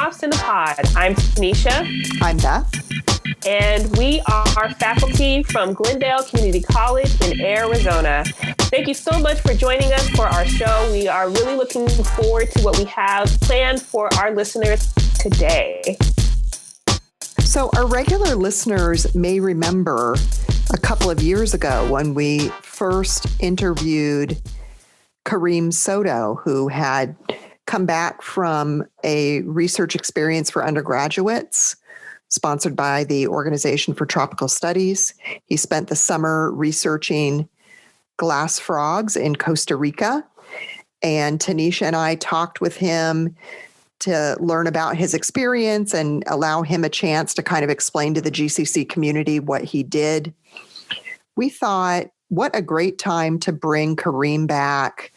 Pops in the Pod. I'm Tanisha. I'm Beth. And we are faculty from Glendale Community College in Arizona. Thank you so much for joining us for our show. We are really looking forward to what we have planned for our listeners today. So our regular listeners may remember a couple of years ago when we first interviewed Karim Soto, who had come back from a research experience for undergraduates sponsored by the Organization for Tropical Studies. He spent the summer researching glass frogs in Costa Rica. And Tanisha and I talked with him to learn about his experience and allow him a chance to kind of explain to the GCC community what he did. We thought, what a great time to bring Karim back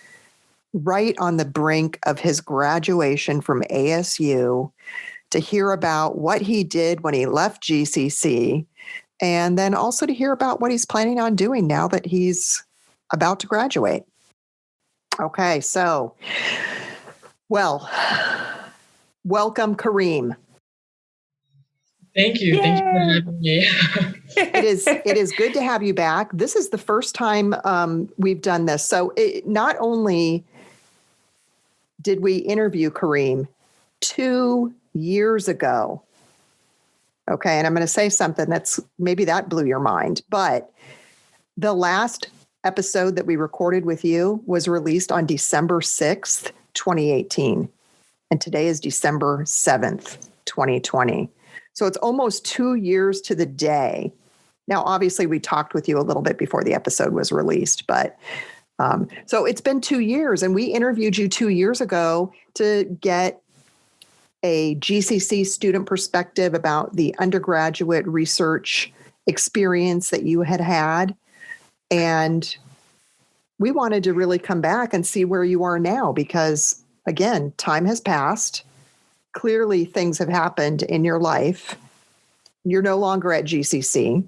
right on the brink of his graduation from ASU to hear about what he did when he left GCC, and then also to hear about what he's planning on doing now that he's about to graduate. Okay, so, well, welcome, Karim. Thank you. Yay. Thank you for having me. It is good to have you back. This is the first time we've done this. So not only did we interview Karim 2 years ago, okay, and I'm going to say something that's maybe that blew your mind, but the last episode that we recorded with you was released on December 6th, 2018. And today is December 7th, 2020. So it's almost 2 years to the day. Now, obviously, we talked with you a little bit before the episode was released, but so it's been 2 years, and we interviewed you 2 years ago to get a GCC student perspective about the undergraduate research experience that you had had. And we wanted to really come back and see where you are now, because again, time has passed. Clearly things have happened in your life. You're no longer at GCC.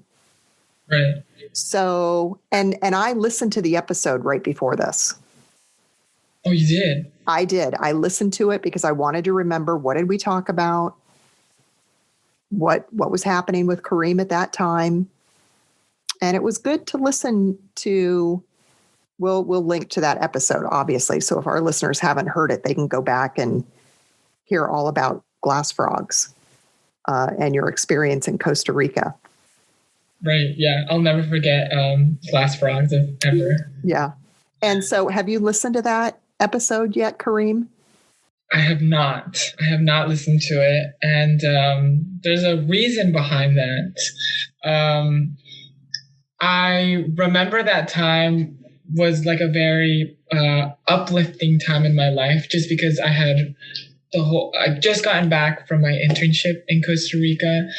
Right. So, and I listened to the episode right before this. Oh, you did? I did. I listened to it because I wanted to remember, what did we talk about? What was happening with Karim at that time? And it was good to listen to. We'll link to that episode, obviously. So if our listeners haven't heard it, they can go back and hear all about glass frogs and your experience in Costa Rica. Right. Yeah. I'll never forget glass frogs ever. Yeah. And so have you listened to that episode yet, Karim? I have not. I have not listened to it. And there's a reason behind that. I remember that time was like a very uplifting time in my life, just because I just gotten back from my internship in Costa Rica,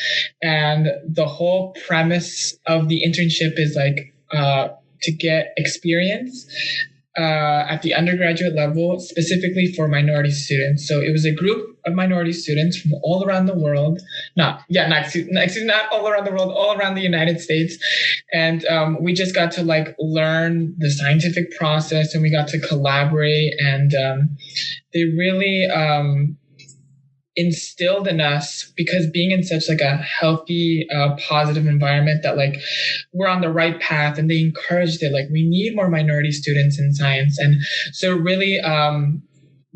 and the whole premise of the internship is like to get experience at the undergraduate level, specifically for minority students. So it was a group of minority students from all around the world. Not all around the world, all around the United States. And we just got to like learn the scientific process, and we got to collaborate, and they really instilled in us, because being in such like a healthy, positive environment, that like we're on the right path, and they encouraged it. Like, we need more minority students in science. And so it really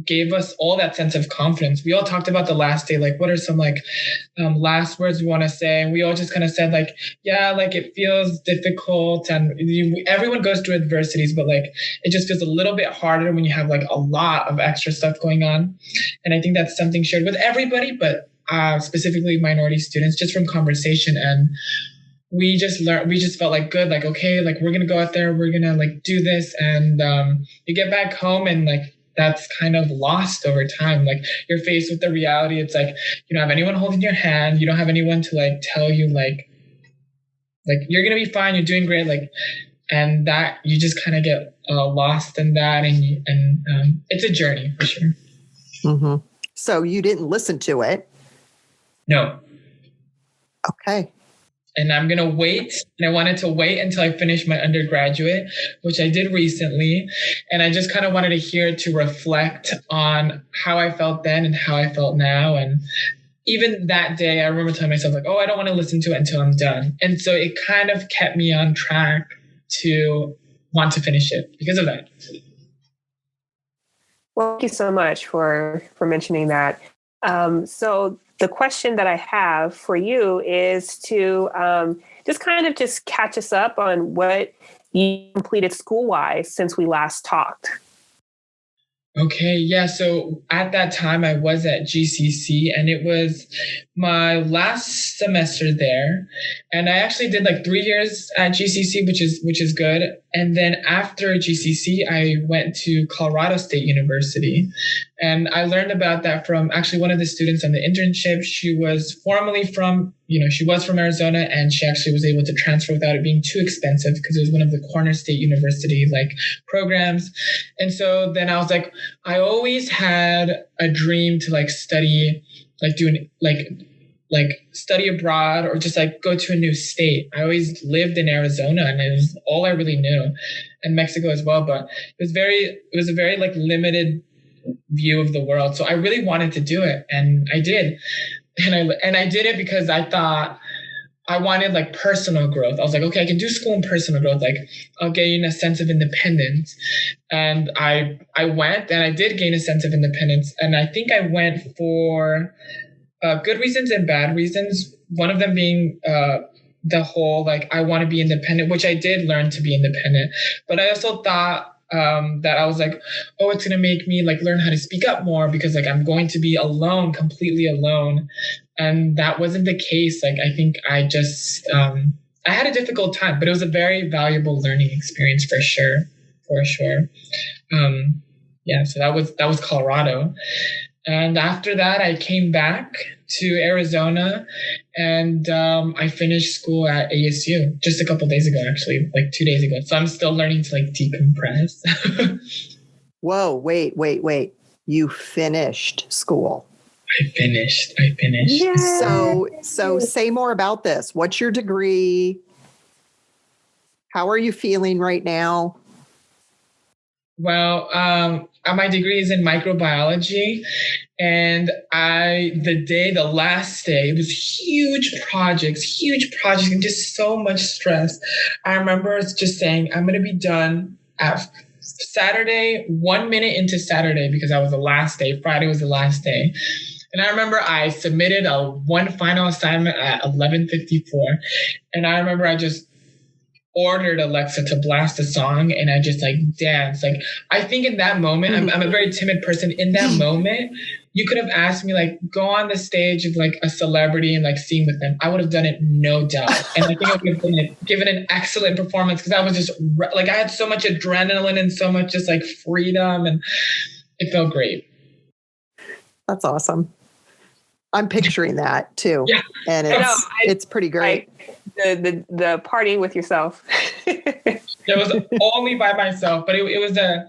gave us all that sense of confidence. We all talked about the last day, like, what are some like last words we want to say? And we all just kind of said like, yeah, like it feels difficult, and everyone goes through adversities, but like it just feels a little bit harder when you have like a lot of extra stuff going on. And I think that's something shared with everybody, but specifically minority students, just from conversation. And we just felt like good, like, okay, like we're going to go out there, we're going to like do this. And you get back home, and like, that's kind of lost over time. Like, you're faced with the reality. It's like, you don't have anyone holding your hand. You don't have anyone to like tell you like you're going to be fine. You're doing great. Like, and that you just kind of get lost in that. And it's a journey for sure. Mm-hmm. So you didn't listen to it? No. Okay. and I'm going to wait. And I wanted to wait until I finished my undergraduate, which I did recently. And I just kind of wanted to hear it to reflect on how I felt then and how I felt now. And even that day, I remember telling myself, like, oh, I don't want to listen to it until I'm done. And so it kind of kept me on track to want to finish it because of that. Well, thank you so much for mentioning that. So the question that I have for you is to just kind of just catch us up on what you completed school-wise since we last talked. Okay, yeah. So at that time, I was at GCC, and it was my last semester there. And I actually did like 3 years at GCC, which is good. And then after GCC, I went to Colorado State University, and I learned about that from actually one of the students on the internship. She was formerly from, she was from Arizona, and she actually was able to transfer without it being too expensive because it was one of the corner state university programs. And so then I was like, I always had a dream to study, study abroad or just go to a new state. I always lived in Arizona, and it was all I really knew, and Mexico as well. But it was a very limited view of the world. So I really wanted to do it, and I did. And I did it because I thought I wanted personal growth. I was like, okay, I can do school and personal growth. I'll gain a sense of independence. And I went, and I did gain a sense of independence. And I think I went for good reasons and bad reasons. One of them being the whole, I want to be independent, which I did learn to be independent. But I also thought that I was like, oh, it's going to make me learn how to speak up more because I'm going to be alone, completely alone. And that wasn't the case. I think I just, I had a difficult time, but it was a very valuable learning experience for sure. So that was Colorado. And after that, I came back to Arizona, and I finished school at ASU just a couple days ago, actually, 2 days ago. So I'm still learning to decompress. Whoa, wait. You finished school. I finished. Yes. So say more about this. What's your degree? How are you feeling right now? Well, my degree is in microbiology, and the last day, it was huge projects, and just so much stress. I remember just saying, I'm going to be done at Saturday, 1 minute into Saturday, because that was the last day. Friday was the last day. And I remember I submitted one final assignment at 11:54. And I remember I just ordered Alexa to blast a song, and I just danced. I think in that moment, I'm a very timid person. In that moment, you could have asked me go on the stage of a celebrity and sing with them. I would have done it, no doubt. And I think I would have given an excellent performance because I was just I had so much adrenaline and so much just freedom, and it felt great. That's awesome. I'm picturing that too. Yeah. And it's pretty great. The partying with yourself. It was only by myself, but it was a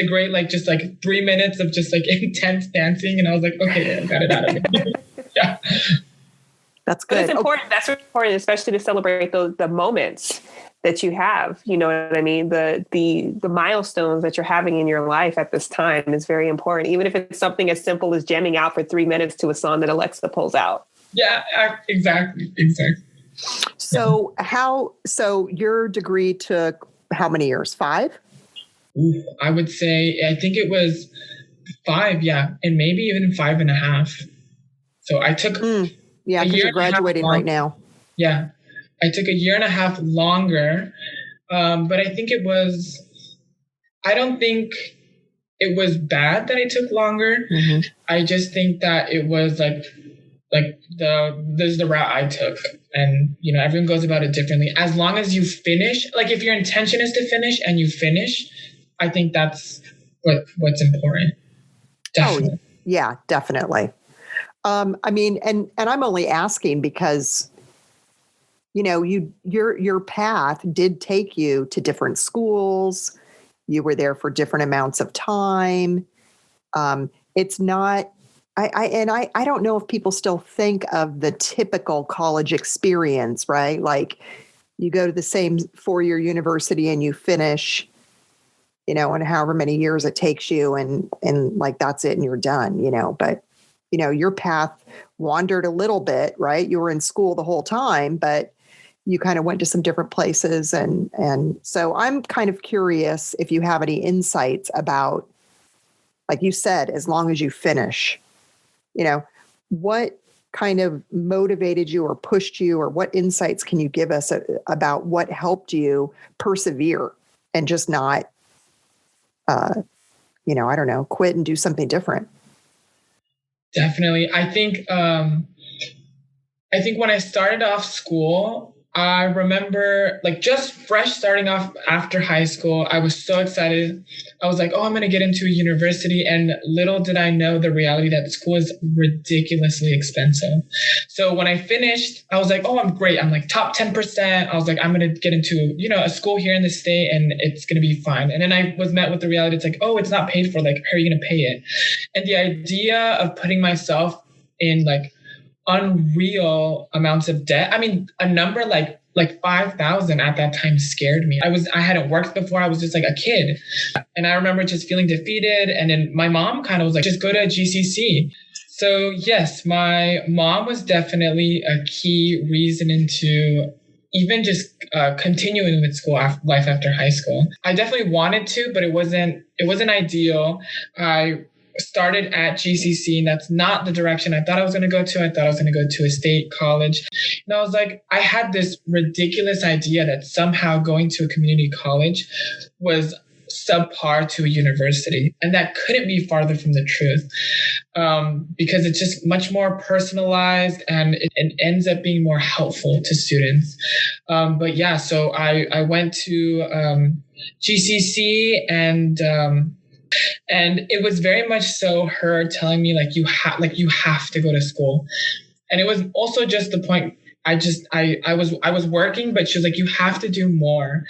great just 3 minutes of just intense dancing, and I was like, okay, I got it out of me. Yeah, that's good. But it's important. That's important, especially to celebrate the moments that you have. You know what I mean? The milestones that you're having in your life at this time is very important, even if it's something as simple as jamming out for 3 minutes to a song that Alexa pulls out. Yeah, exactly. So your degree took how many years? 5? Ooh, I would say, I think it was 5, yeah, and maybe even 5.5. So I took because you're graduating right now. Yeah, I took 1.5 years longer, but I think I don't think it was bad that it took longer. Mm-hmm. I just think that it was this is the route I took. And, everyone goes about it differently. As long as you finish, if your intention is to finish and you finish, I think that's what's important. Definitely. Oh, yeah, definitely. I mean, and I'm only asking because, your path did take you to different schools. You were there for different amounts of time. It's not I don't know if people still think of the typical college experience, right? Like you go to the same 4-year university and you finish, and however many years it takes you and like that's it and you're done, but your path wandered a little bit, right? You were in school the whole time, but you kind of went to some different places. And so I'm kind of curious if you have any insights about, like you said, as long as you finish, what kind of motivated you or pushed you, or what insights can you give us about what helped you persevere and just not, I don't know, quit and do something different? Definitely. I think when I started off school, I remember like just fresh starting off after high school, I was so excited. I was like, oh, I'm going to get into a university. And little did I know the reality that school is ridiculously expensive. So when I finished, I was like, oh, I'm great. I'm like top 10%. I was like, I'm going to get into, a school here in the state and it's going to be fine. And then I was met with the reality. It's like, oh, it's not paid for. Like, how are you going to pay it? And the idea of putting myself in like unreal amounts of debt. I mean, a number like 5,000 at that time scared me. I hadn't worked before. I was just like a kid. And I remember just feeling defeated. And then my mom kind of was like, just go to GCC. So yes, my mom was definitely a key reason into even just continuing with school life after high school. I definitely wanted to, but it wasn't ideal. I started at GCC, and that's not the direction I thought I was going to go to. I thought I was going to go to a state college. And I was like, I had this ridiculous idea that somehow going to a community college was subpar to a university. And that couldn't be farther from the truth, because it's just much more personalized and it ends up being more helpful to students. But yeah, so I went to GCC, and it was very much so her telling me you have to go to school. And it was also just the point. I was working, but she was like, you have to do more.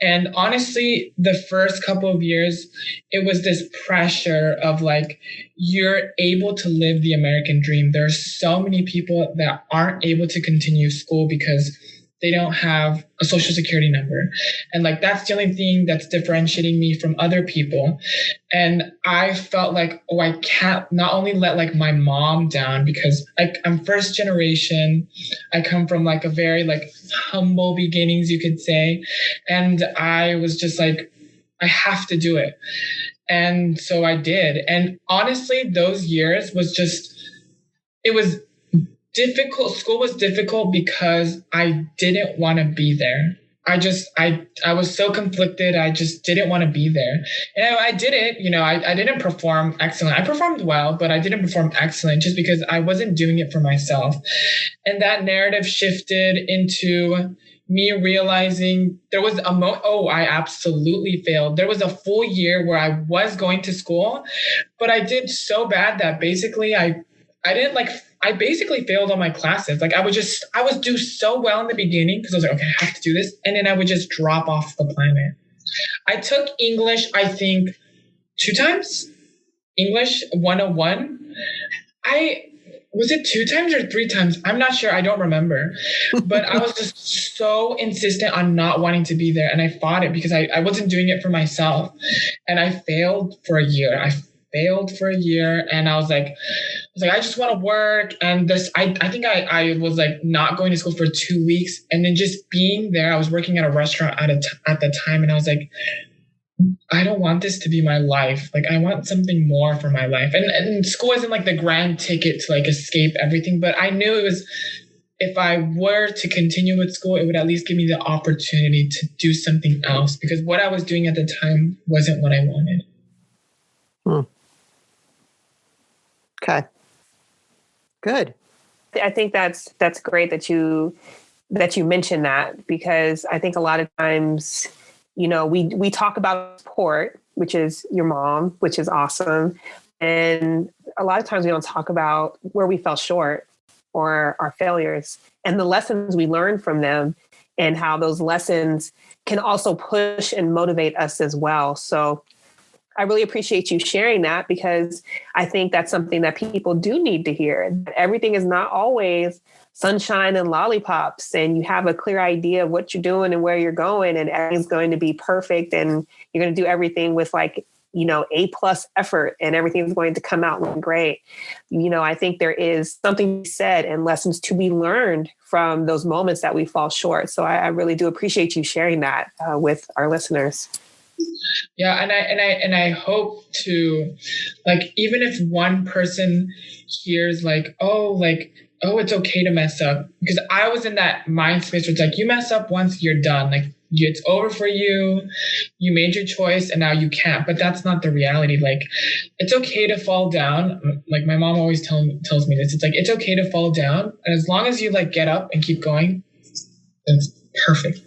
And honestly, the first couple of years, it was this pressure of like, you're able to live the American dream. There are so many people that aren't able to continue school because they don't have a social security number. And like, that's the only thing that's differentiating me from other people. And I felt like, oh, I can't not only let like my mom down, because I'm first generation. I come from like a very like humble beginnings, you could say. And I was just like, I have to do it. And so I did. And honestly, those years it was difficult. School was difficult because I didn't want to be there. I was so conflicted. I just didn't want to be there. And I did it. I didn't perform excellent. I performed well, but I didn't perform excellent just because I wasn't doing it for myself. And that narrative shifted into me realizing there was I absolutely failed. There was a full year where I was going to school, but I did so bad that basically I basically failed all my classes. Like I would do so well in the beginning because I was like, okay, I have to do this. And then I would just drop off the planet. I took English, I think 2 times, English 101. Was it 2 times or 3 times? I'm not sure. I don't remember. But I was just so insistent on not wanting to be there. And I fought it because I wasn't doing it for myself. And I failed for a year. And I was like, I just want to work. And I think I was like not going to school for 2 weeks. And then just being there, I was working at a restaurant at the time. And I was like, I don't want this to be my life. Like, I want something more for my life. And school isn't like the grand ticket to like escape everything. But I knew it was, if I were to continue with school, it would at least give me the opportunity to do something else, because what I was doing at the time wasn't what I wanted. Okay. Good. I think that's great that you mentioned that, because I think a lot of times, we talk about support, which is your mom, which is awesome. And a lot of times we don't talk about where we fell short or our failures and the lessons we learned from them, and how those lessons can also push and motivate us as well. So I really appreciate you sharing that, because I think that's something that people do need to hear. Everything is not always sunshine and lollipops, and you have a clear idea of what you're doing and where you're going, and everything's going to be perfect, and you're going to do everything with like, A+ effort, and everything's going to come out looking great. I think there is something said and lessons to be learned from those moments that we fall short. So I really do appreciate you sharing that with our listeners. Yeah, and I hope to, like, even if one person hears oh, it's okay to mess up, because I was in that mind space where it's like, you mess up once, you're done. Like, it's over for you. You made your choice and now you can't. But that's not the reality. Like, it's okay to fall down. Like, my mom always tells me this. It's like, it's okay to fall down. And as long as you get up and keep going, it's perfect.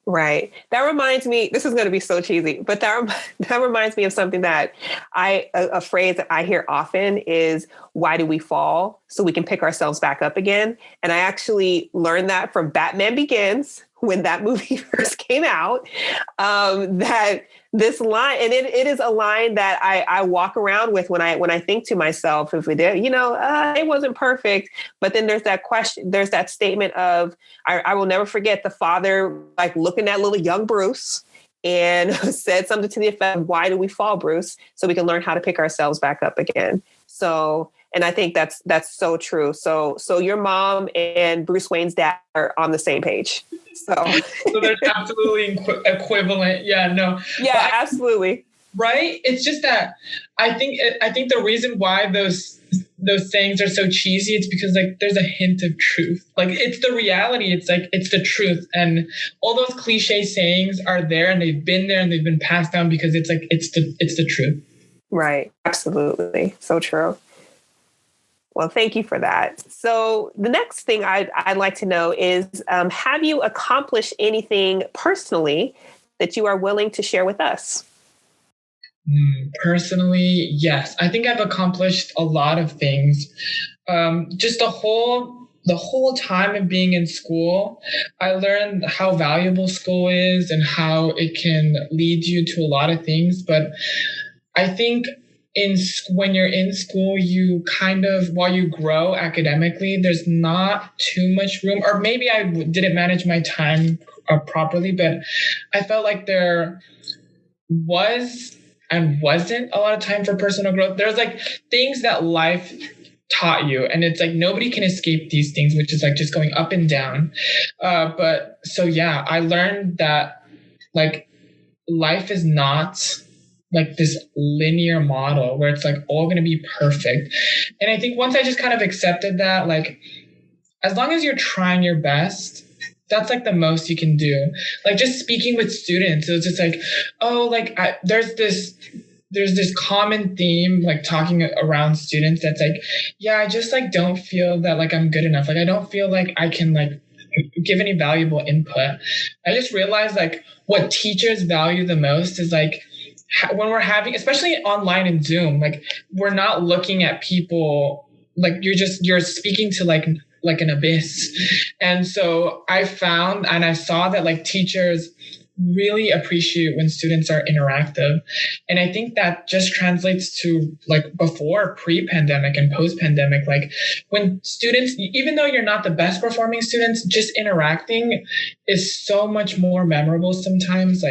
Right. That reminds me, this is going to be so cheesy, but that reminds me of something that a phrase that I hear often is, why do we fall? So we can pick ourselves back up again. And I actually learned that from Batman Begins, when that movie first came out, that this line, and it is a line that I walk around with when I think to myself, if it did, it wasn't perfect. But then there's that question, there's that statement of, I will never forget the father, looking at little young Bruce and said something to the effect of, why do we fall, Bruce? So we can learn how to pick ourselves back up again. So, and I think that's so true. So your mom and Bruce Wayne's dad are on the same page. So there's absolutely equivalent. Yeah, no. Yeah, absolutely. Right. It's just that I think the reason why those sayings are so cheesy, it's because there's a hint of truth. It's the reality. It's it's the truth. And all those cliche sayings are there, and they've been there, and they've been passed down because it's the truth. Right. Absolutely. So true. Well, thank you for that. So the next thing I'd like to know is, have you accomplished anything personally that you are willing to share with us? Personally, yes. I think I've accomplished a lot of things. Just the whole time of being in school, I learned how valuable school is and how it can lead you to a lot of things. But I think when you're in school, you kind of, while you grow academically, there's not too much room, or maybe I didn't manage my time properly, but I felt like there was and wasn't a lot of time for personal growth. There's things that life taught you, and it's nobody can escape these things, which is just going up and down. But so yeah, I learned that life is not this linear model where it's all going to be perfect. And I think once I just kind of accepted that, as long as you're trying your best, that's the most you can do. Just speaking with students, it was just there's this common theme, talking around students, that's yeah, I just don't feel that I'm good enough. I don't feel like I can give any valuable input. I just realized what teachers value the most is when we're having, especially online in Zoom, we're not looking at people, you're speaking to an abyss. And so I found and I saw that teachers really appreciate when students are interactive. And I think that just translates to before, pre-pandemic and post-pandemic, when students, even though you're not the best performing students, just interacting is so much more memorable sometimes.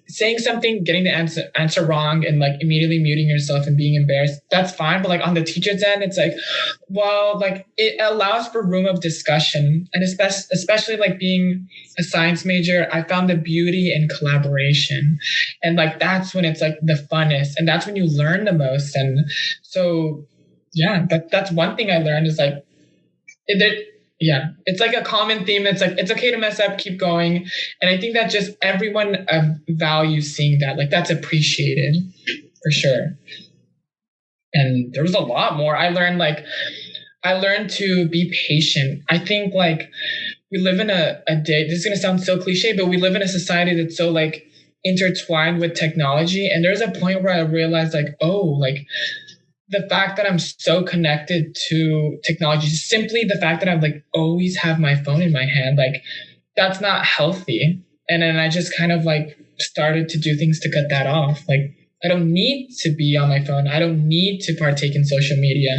Saying something, getting the answer wrong, and immediately muting yourself and being embarrassed, that's fine. But on the teacher's end, it's it allows for room of discussion. And especially being a science major, I found the beauty in collaboration. And that's when it's the funnest, and that's when you learn the most. And so yeah, that's one thing I learned is yeah, it's a common theme. It's it's okay to mess up, keep going. And I think that just everyone values seeing that. That's appreciated for sure. And there was a lot more. I learned to be patient. I think we live in a day, this is going to sound so cliche, but we live in a society that's so intertwined with technology. And there's a point where I realized the fact that I'm so connected to technology, simply the fact that I always have my phone in my hand, that's not healthy. And then I just kind of started to do things to cut that off. I don't need to be on my phone. I don't need to partake in social media.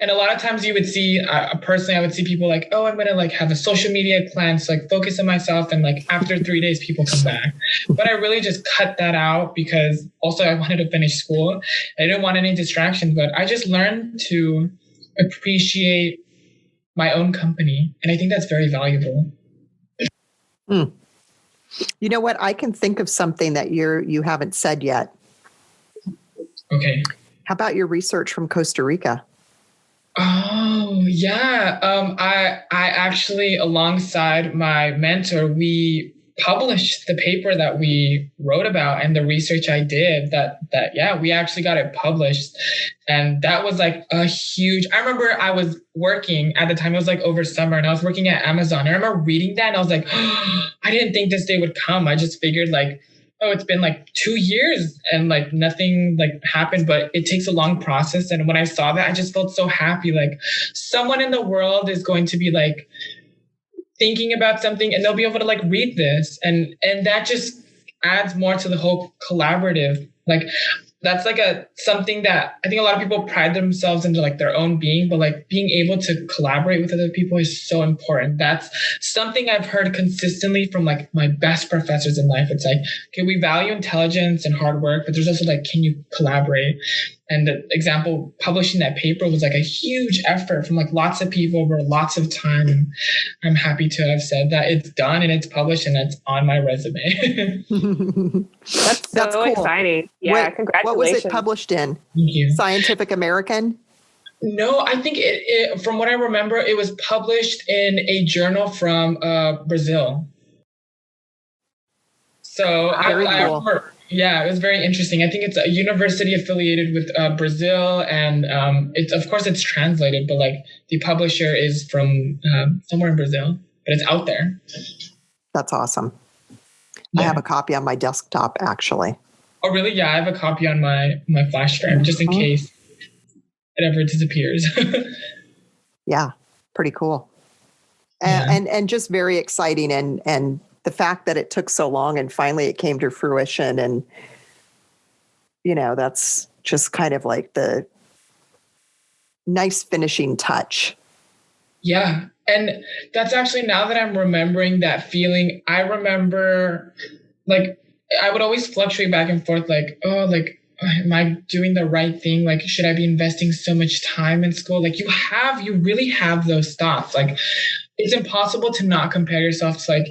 And a lot of times you would see, personally, I would see people like, oh, I'm going to like have a social media cleanse, like focus on myself. And like after 3 days, people come back. But I really just cut that out because also I wanted to finish school. I didn't want any distractions, but I just learned to appreciate my own company. And I think that's very valuable. You know what? I can think of something that you haven't said yet. Okay. How about your research from Costa Rica? Oh, yeah. I actually, alongside my mentor, we published the paper that we wrote about and the research I did that we actually got it published. And that was like a huge, I remember I was working at the time, it was like over summer and I was working at Amazon. I remember reading that and I was like, oh, I didn't think this day would come. I just figured like, oh, it's been like 2 years and like nothing like happened, but it takes a long process. And when I saw that, I just felt so happy. Like someone in the world is going to be like thinking about something and they'll be able to like read this. And that just adds more to the whole collaborative. Like that's like something that I think a lot of people pride themselves into like their own being, but like being able to collaborate with other people is so important. That's something I've heard consistently from like my best professors in life. It's like, okay, we value intelligence and hard work, but there's also like, can you collaborate? And the example, publishing that paper was like a huge effort from like lots of people over lots of time. And I'm happy to have said that it's done and it's published and it's on my resume. That's so cool. Exciting. Yeah, congratulations. What was it published in? Thank you. Scientific American? No, I think it from what I remember, it was published in a journal from Brazil. So Very I cool. remember, yeah, it was very interesting. I think it's a university affiliated with Brazil, and it's translated, but like the publisher is from somewhere in Brazil, but it's out there. That's awesome. Yeah. I have a copy on my desktop, actually. Oh, really? Yeah, I have a copy on my flash drive just in case it ever disappears. Yeah, pretty cool. And just very exciting, and the fact that it took so long and finally it came to fruition, and that's just kind of like the nice finishing touch. Yeah. And that's actually, now that I'm remembering that feeling, I remember like I would always fluctuate back and forth like, oh, like, am I doing the right thing? Like, should I be investing so much time in school? Like you really have those thoughts. Like it's impossible to not compare yourself to like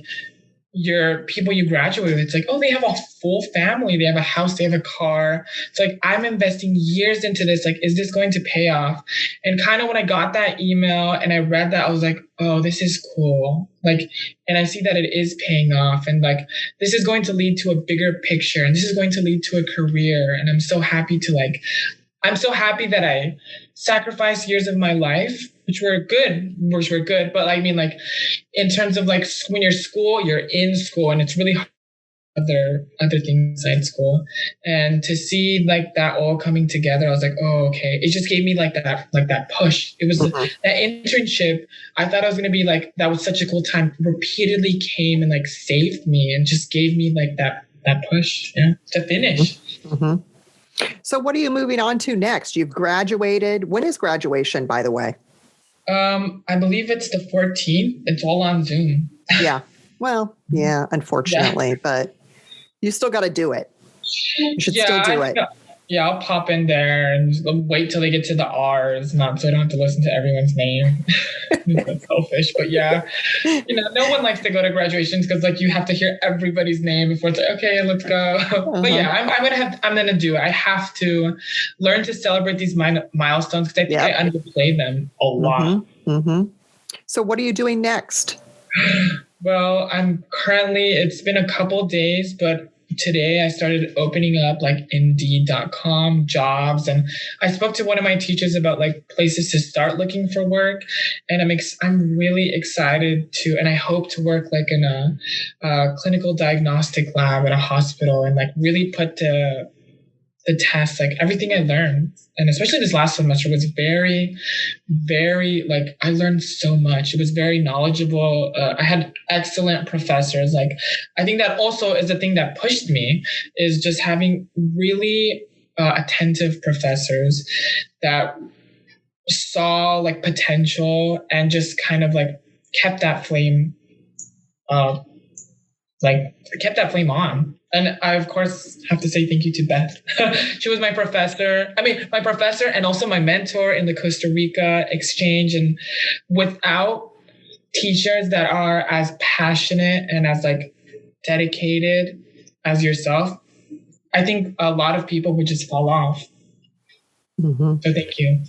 your people you graduate with. It's like, oh, they have a full family. They have a house. They have a car. It's like, I'm investing years into this. Like, is this going to pay off? And kind of when I got that email and I read that, I was like, oh, this is cool. Like, and I see that it is paying off. And like, this is going to lead to a bigger picture. And this is going to lead to a career. And I'm so happy that I sacrificed years of my life, which were good. But I mean, like, in terms of like when you're in school, and it's really hard other things inside school. And to see like that all coming together, I was like, oh, okay. It just gave me like that push. It was that internship. I thought I was going to be like, that was such a cool time, repeatedly came and like saved me and just gave me like that push to finish. Mm-hmm. So what are you moving on to next? You've graduated. When is graduation, by the way? I believe it's the 14th. It's all on Zoom. Yeah. Well, yeah, unfortunately, but you still got to do it. You should still do it. Yeah, I'll pop in there and wait till they get to the R's, so I don't have to listen to everyone's name. That's selfish, but yeah, no one likes to go to graduations because like you have to hear everybody's name before it's like, okay, let's go. But yeah, I'm gonna do it. I have to learn to celebrate these milestones because I think I underplay them a lot. Mm-hmm. So what are you doing next? Well, it's been a couple days, but today I started opening up like Indeed.com jobs, and I spoke to one of my teachers about like places to start looking for work, and I'm really excited to, and I hope to work like in a clinical diagnostic lab at a hospital and like really put to the test like everything I learned. And especially this last semester was very, very, like, I learned so much. It was very knowledgeable. I had excellent professors. Like, I think that also is the thing that pushed me, is just having really attentive professors that saw like potential and just kind of like kept that flame, kept that flame on. And I, of course, have to say thank you to Beth. She was my professor and also my mentor in the Costa Rica exchange. And without teachers that are as passionate and as like dedicated as yourself, I think a lot of people would just fall off. Mm-hmm. So thank you.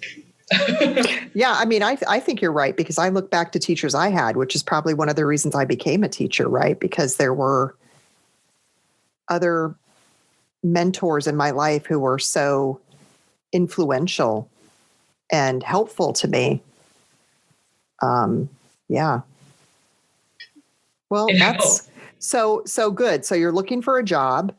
Yeah, I mean, I think you're right, because I look back to teachers I had, which is probably one of the reasons I became a teacher, right? Because there were other mentors in my life who were so influential and helpful to me. Yeah. Well, that's so good. So you're looking for a job.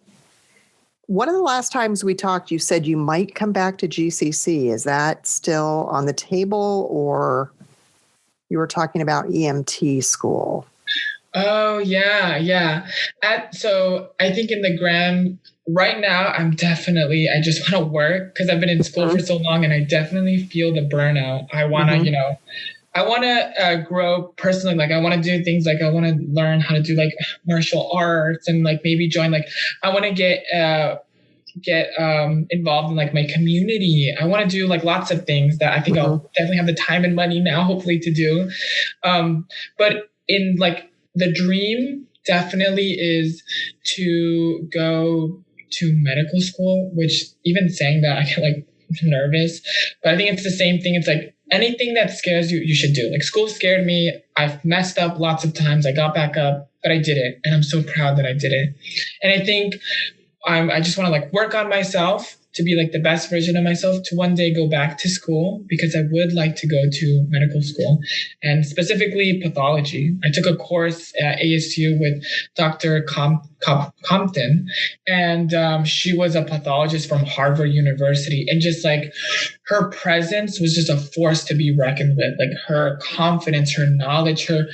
One of the last times we talked, you said you might come back to GCC. Is that still on the table, or you were talking about EMT school? Oh, yeah. So I think in the Graham, right now, I just want to work because I've been in school for so long, and I definitely feel the burnout. I want to, I want to grow personally. Like I want to do things like I want to learn how to do like martial arts and like maybe join, like I want to get involved in like my community. I want to do like lots of things that I think I'll definitely have the time and money now, hopefully, to do. But in like the dream definitely is to go to medical school, which even saying that I get like nervous, but I think it's the same thing. It's like anything that scares you, you should do. Like school scared me. I've messed up lots of times. I got back up, but I did it. And I'm so proud that I did it. And I think I just want to like work on myself to be like the best version of myself, to one day go back to school, because I would like to go to medical school, and specifically pathology. I took a course at ASU with Dr. Compton, and she was a pathologist from Harvard University. And just like her presence was just a force to be reckoned with. Like her confidence, her knowledge, her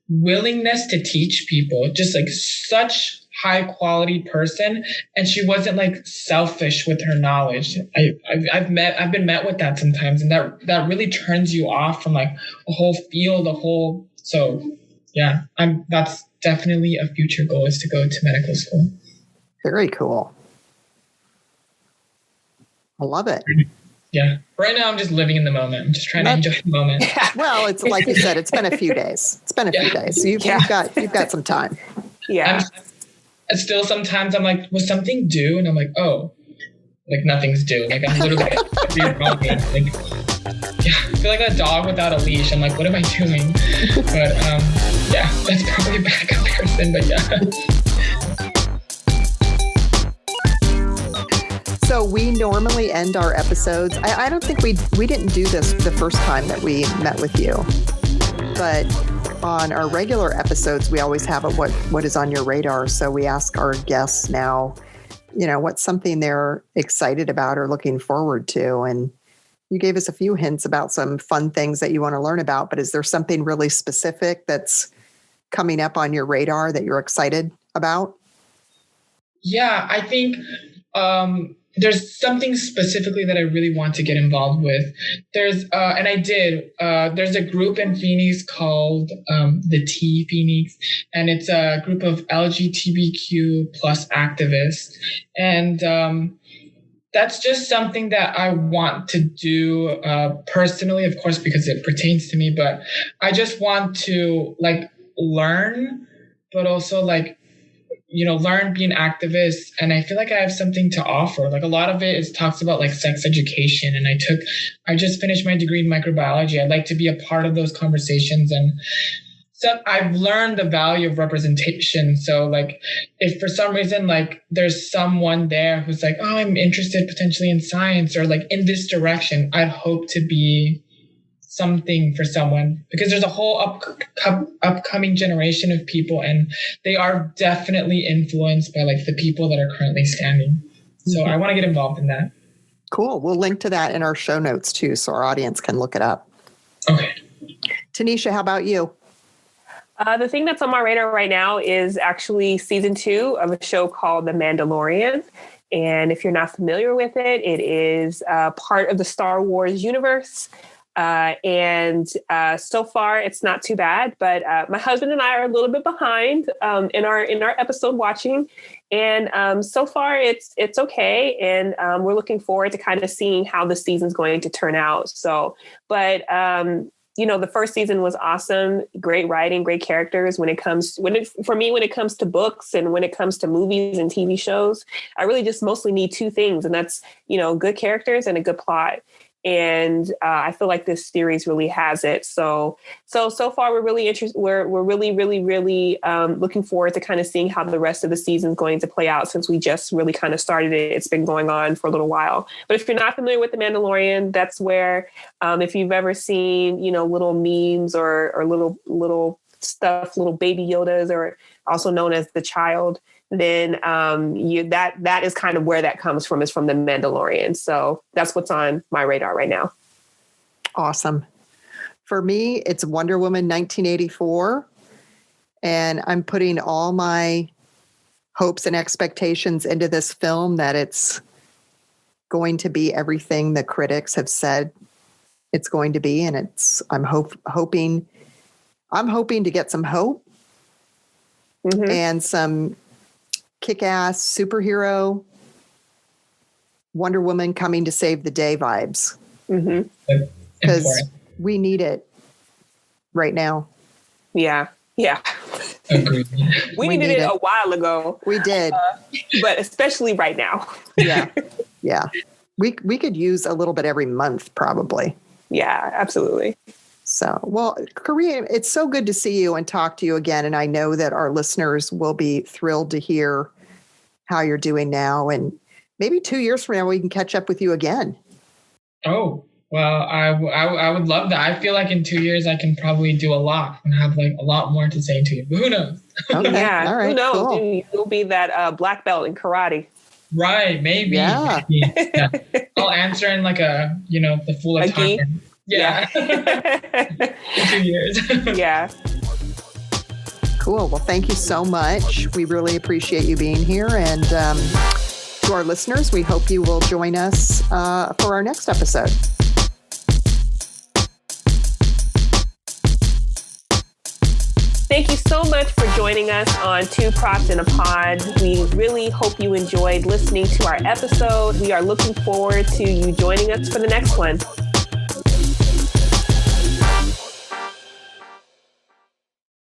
willingness to teach people, just like such high quality person. And she wasn't like selfish with her knowledge. I've been met with that sometimes, and that really turns you off from like a whole field, so yeah, that's definitely a future goal, is to go to medical school. Very cool. I love it. Yeah. Right now I'm just living in the moment. I'm just trying to enjoy the moment. Well, it's like you said, it's been a few days. So you've got some time. Yeah. Still sometimes I'm like, was something due? And I'm like, oh, like nothing's due. Like I'm literally like, I feel like a dog without a leash. I'm like, what am I doing? But yeah, that's probably a bad comparison, but yeah. So we normally end our episodes. I don't think we didn't do this the first time that we met with you, but on our regular episodes, we always have what is on your radar. So we ask our guests now, what's something they're excited about or looking forward to. And you gave us a few hints about some fun things that you want to learn about, but is there something really specific that's coming up on your radar that you're excited about? Yeah, I think there's something specifically that I really want to get involved with. There's a group in Phoenix called the T Phoenix, and it's a group of LGBTQ plus activists. And that's just something that I want to do personally, of course, because it pertains to me, but I just want to like learn, but also like, learn, be an activist. And I feel like I have something to offer. Like a lot of it talks about like sex education. And I just finished my degree in microbiology. I'd like to be a part of those conversations. And so I've learned the value of representation. So like if for some reason, like there's someone there who's like, oh, I'm interested potentially in science or like in this direction, I'd hope to be something for someone, because there's a whole upcoming generation of people, and they are definitely influenced by like the people that are currently standing. So I want to get involved in that. Cool. We'll link to that in our show notes too, so our audience can look it up. Okay. Tanisha, how about you? The thing that's on my radar right now is actually season 2 of a show called The Mandalorian. And if you're not familiar with it, it is part of the Star Wars universe. And so far, it's not too bad. But my husband and I are a little bit behind in our episode watching. And so far, it's okay. And we're looking forward to kind of seeing how the season's going to turn out. So, but the first season was awesome. Great writing, great characters. When it comes to books and when it comes to movies and TV shows, I really just mostly need two things, and that's good characters and a good plot. And I feel like this series really has it. So far we're really interested. We're really, really, really looking forward to kind of seeing how the rest of the season is going to play out, since we just really kind of started it. It's been going on for a little while. But if you're not familiar with The Mandalorian, that's where, if you've ever seen, little memes or little stuff, little baby Yodas, or also known as the child, then that is kind of where that comes from, is from The Mandalorian. So that's what's on my radar right now. Awesome. For me, it's Wonder Woman 1984. And I'm putting all my hopes and expectations into this film, that it's going to be everything the critics have said it's going to be. And I'm hoping to get some hope and some kick-ass superhero Wonder Woman coming to save the day vibes. Because we need it right now. Yeah. Agreed. We needed it a while ago. We did. But especially right now. Yeah. We could use a little bit every month, probably. Yeah, absolutely. So, well, Karim, it's so good to see you and talk to you again. And I know that our listeners will be thrilled to hear how you're doing now. And maybe 2 years from now, we can catch up with you again. Oh, well, I would love that. I feel like in 2 years, I can probably do a lot and have like a lot more to say to you. But who knows? Okay. Yeah, all right, who knows? cool. You'll be that black belt in karate. Right, maybe. Yeah. Yeah. I'll answer in like the full of time. Yeah. 2 years. Yeah. Cool. Well, thank you so much. We really appreciate you being here. And to our listeners, we hope you will join us for our next episode. Thank you so much for joining us on Two Props in a Pod. We really hope you enjoyed listening to our episode. We are looking forward to you joining us for the next one.